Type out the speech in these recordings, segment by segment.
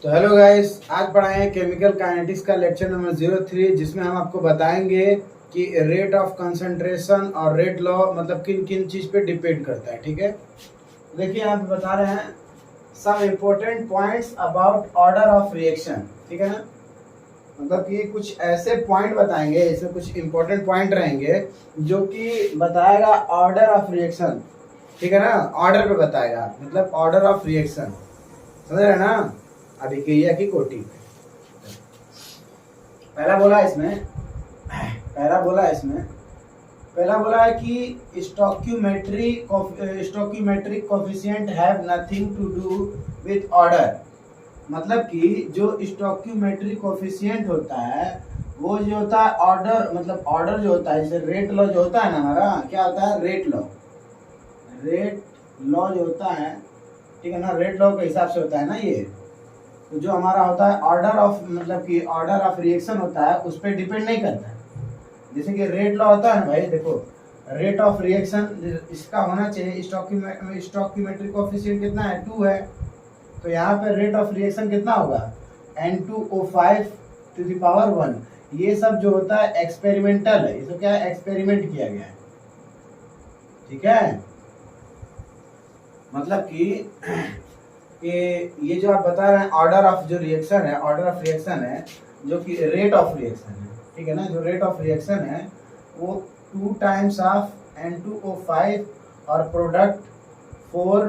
तो hello guys, आज पढ़ाए हैं केमिकल काइनेटिक्स का लेक्चर नंबर 03, जिसमें हम आपको बताएंगे कि रेट ऑफ कंसंट्रेशन और रेट लॉ मतलब किन किन चीज़ पे डिपेंड करता है। ठीक है, देखिए यहाँ पे बता रहे हैं some important points about order of reaction. ठीक है ना, मतलब कि कुछ ऐसे पॉइंट बताएंगे, इसमें कुछ इम्पोर्टेंट पॉइंट रहेंगे जो कि बताएगा ऑर्डर ऑफ रिएक्शन। ठीक है ना, ऑर्डर पे बताएगा, मतलब ऑर्डर ऑफ रिएक्शन, समझ रहे ना। अभिक्रिया की कोटि पहला बोला है कि stoichiometric coefficient have nothing to do with order. मतलब कि जो स्टोइकियोमेट्रिक कोफिशिएंट होता है वो जो होता है ऑर्डर, मतलब ऑर्डर जो होता है, जैसे रेट लॉ जो होता है ना, हमारा क्या होता है रेट लॉ जो होता है, ठीक है ना, रेट लॉ के हिसाब से होता है ना ये। तो जो हमारा होता है ऑर्डर ऑफ, मतलब कि ऑर्डर ऑफ रिएक्शन होता है, उस पर डिपेंड नहीं करता है। जैसे कि रेट लॉ होता है ना भाई, देखो रेट ऑफ रिएक्शन इसका होना चाहिए, स्टोइकियोमेट्रिक कोफिशिएंट कितना है, 2 है। तो यहाँ पे रेट ऑफ रिएक्शन कितना होगा, N2O5 टू द पावर 1। ये सब जो होता है एक्सपेरिमेंटल है, इसको क्या है, एक्सपेरिमेंट किया गया है। ठीक है, मतलब कि ये जो आप बता रहे हैं ऑर्डर ऑफ जो रिएक्शन है, ऑर्डर ऑफ रिएक्शन है जो कि रेट ऑफ रिएक्शन है। ठीक है ना, जो रेट ऑफ रिएक्शन है वो 2 टाइम्स ऑफ N2O5 और प्रोडक्ट 4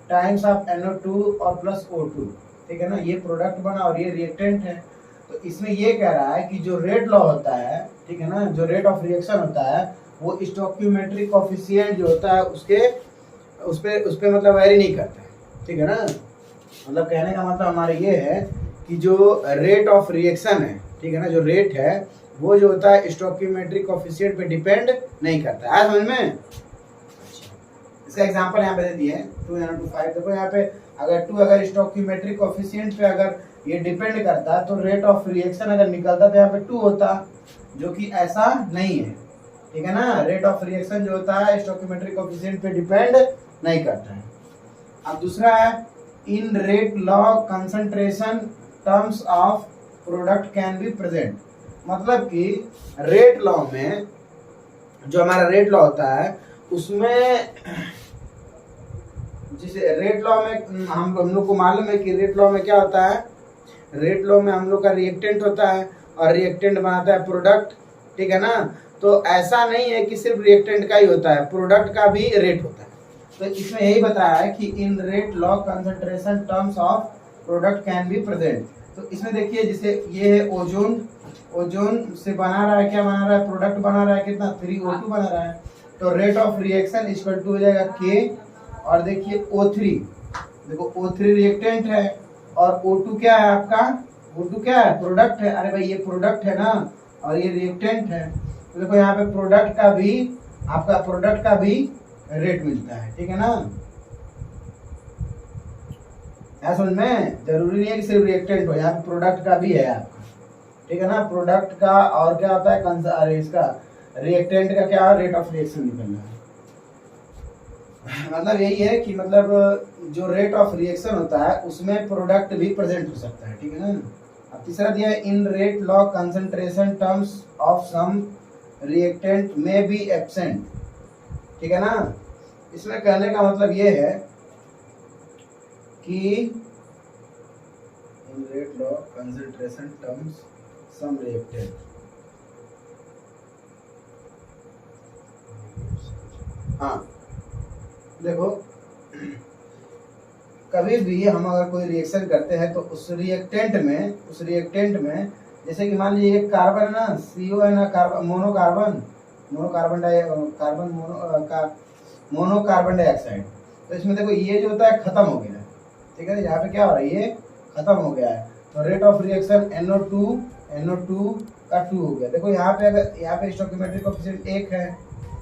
टाइम्स ऑफ NO2 और प्लस O2। ठीक है ना, ये प्रोडक्ट बना और ये रिएक्टेंट है। तो इसमें ये कह रहा है कि जो रेट लॉ होता है, ठीक है ना, जो रेट ऑफ रिएक्शन होता है वो स्टोइकियोमेट्रिक कोफिशिएंट जो होता है उस पे मतलब वेरी नहीं करता है। ठीक है ना, मतलब कहने का मतलब हमारा ये है कि जो रेट ऑफ रिएक्शन है, ठीक है ना, जो रेट है वो जो होता है स्टोइकियोमेट्रिक कोफिशिएंट पे डिपेंड नहीं करता है। समझ में? इसका एग्जांपल यहाँ पे दे दिए 2N2O5। देखो यहाँ पे अगर 2 अगर स्टोइकियोमेट्रिक कोफिशिएंट पे अगर ये डिपेंड करता तो रेट ऑफ रिएक्शन अगर निकलता तो यहाँ पे 2 होता, जो कि ऐसा नहीं है। ठीक है ना, रेट ऑफ रिएक्शन जो होता है स्टोइकियोमेट्रिक कोफिशिएंट पे डिपेंड नहीं करता है। अब दूसरा है in rate law concentration terms of product can be present. मतलब कि रेट लॉ में जो हमारा रेट लॉ होता है उसमें, जिसे रेट लॉ में हम लोग को मालूम है कि रेट लॉ में क्या होता है, रेट लॉ में हम लोग का रिएक्टेंट होता है और रिएक्टेंट बनाता है प्रोडक्ट। ठीक है ना, तो ऐसा नहीं है कि सिर्फ रिएक्टेंट का ही होता है, प्रोडक्ट का भी रेट होता है। तो इसमें यही बताया है कि in rate law concentration terms of product can be present. तो इसमें देखिए जैसे ये है ओजोन से बना रहा है, क्या बना रहा है, प्रोडक्ट बना रहा है, कितना 3O2 बना रहा है। तो rate of reaction equal to हो जाएगा K, और देखिए O3, देखो O3 रिएक्टेंट है और O2 क्या है आपका, O2 क्या है, प्रोडक्ट है। अरे भाई ये प्रोडक्ट है ना और ये रिएक्टेंट है, तो देखो यहाँ पे प्रोडक्ट का भी, आपका प्रोडक्ट का भी रेट मिलता है। ठीक है ना, ऐसा समझ में, जरूरी नहीं है कि सिर्फ रिएक्टेंट हो, यहाँ पे प्रोडक्ट का भी है आपका। ठीक है ना, प्रोडक्ट का और क्या होता है, इसका रिएक्टेंट का क्या रेट ऑफ रिएक्शन निकलना है। मतलब यही है कि मतलब जो रेट ऑफ रिएक्शन होता है उसमें प्रोडक्ट भी प्रेजेंट हो सकता है। ठीक है ना। अब तीसरा दिया है in rate law concentration terms of some reactant may be absent. ठीक है ना, इसमें कहने का मतलब ये है कि in rate law concentration terms some reactant, हाँ देखो कभी भी हम अगर कोई रिएक्शन करते हैं तो उस रिएक्टेंट में जैसे कि मान लीजिए एक कार्बन है ना, CO है ना, कार्बन मोनोकार्बन डाइऑक्साइड। तो इसमें देखो ये जो होता है खत्म हो गया है। ठीक है, यहाँ पे क्या हो रहा है, ये खत्म हो गया है। तो रेट ऑफ रिएक्शन NO2 का 2 हो गया। देखो यहाँ पे अगर यहाँ पे स्टोइकियोमेट्रिक कोफिशिएंट 1 है,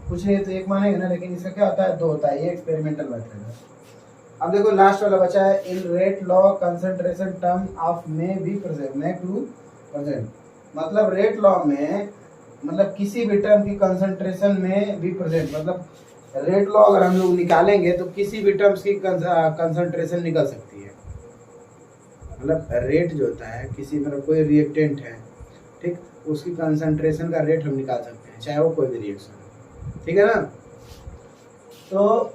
कुछ नहीं तो 1 मानेंगे ना, लेकिन इसका क्या होता है 2 होता है, ये एक्सपेरिमेंटल मेथड है। अब देखो लास्ट वाला बचा है in rate law concentration term of may be present. मतलब रेट लॉ में मतलब किसी भी टर्म की कंसंट्रेशन में भी प्रेजेंट, मतलब रेट लॉ अगर हम लोग निकालेंगे तो किसी भी टर्म्स की कंसंट्रेशन निकल सकती है। मतलब रेट जो होता है किसी मतलब कोई रिएक्टेंट है, ठीक, उसकी कंसंट्रेशन का रेट हम निकाल सकते हैं, चाहे वो कोई भी रिएक्शन हो, ठीक है ना। तो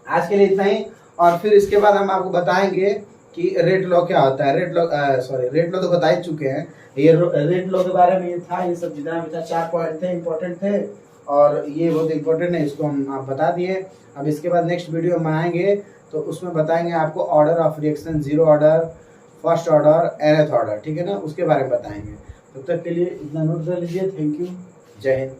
आज के लिए इतना ही, और फिर इसके बाद हम आपको बताएंगे कि रेट लॉ क्या होता है। रेट लॉ तो बता ही चुके हैं, ये रेट लॉ के बारे में ये था, ये सब जितना भी था 4 पॉइंट थे, इंपॉर्टेंट थे, और ये बहुत इंपॉर्टेंट है, इसको हम आप बता दिए। अब इसके बाद नेक्स्ट वीडियो हम आएंगे तो उसमें बताएंगे आपको order of reaction, zero order, first order, nth order, ठीक है ना, उसके बारे में बताएंगे। तब तक के लिए इतना नोट कर लीजिए। थैंक यू, जय हिंद।